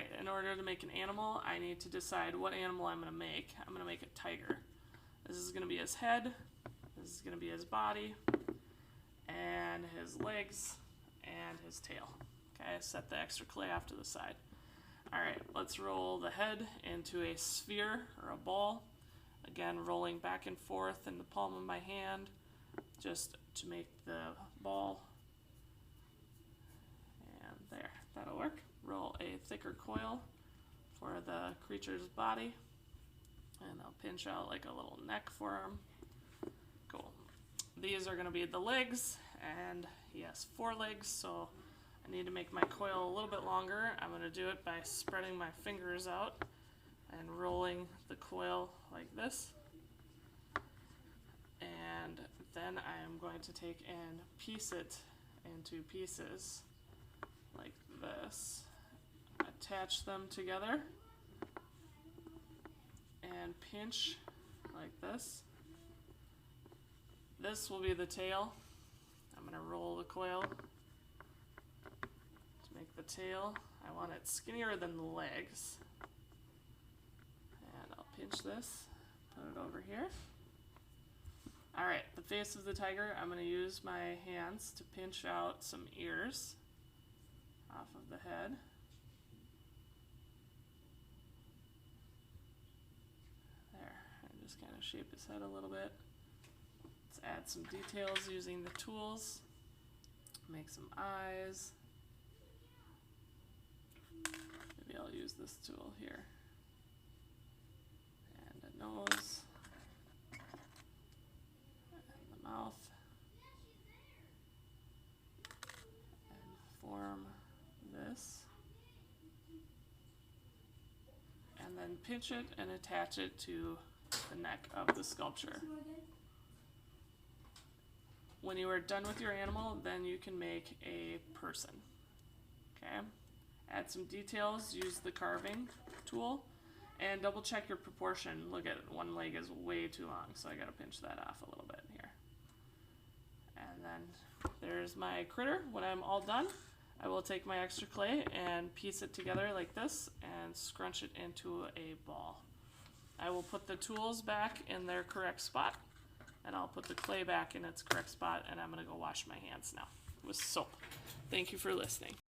Alright, in order to make an animal, I need to decide what animal I'm going to make. I'm going to make a tiger. This is going to be his head, this is going to be his body, and his legs, and his tail. Okay, set the extra clay off to the side. Alright, let's roll the head into a sphere or a ball. Again, rolling back and forth in the palm of my hand just to make the ball. And there, that'll work. Roll a thicker coil for the creature's body. And I'll pinch out like a little neck for him. Cool. These are going to be the legs, and he has 4 legs, so I need to make my coil a little bit longer. I'm going to do it by spreading my fingers out and rolling the coil like this. And then I am going to take and piece it into pieces like this. Attach them together and pinch like this. This will be the tail. I'm going to roll the coil to make the tail. I want it skinnier than the legs. And I'll pinch this, put it over here. Alright, the face of the tiger, I'm going to use my hands to pinch out some ears off of the head. There, and just kind of shape his head a little bit. Let's add some details using the tools. Make some eyes. Maybe I'll use this tool here. And a nose. And the mouth. And form this. And then pinch it and attach it to the neck of the sculpture. When you are done with your animal, then you can make a person. Okay? Add some details, use the carving tool, and double check your proportion. Look at it, one leg is way too long, so I gotta pinch that off a little bit here. And then there's my critter. When I'm all done, I will take my extra clay and piece it together like this and scrunch it into a ball. I will put the tools back in their correct spot, and I'll put the clay back in its correct spot, and I'm going to go wash my hands now with soap. Thank you for listening.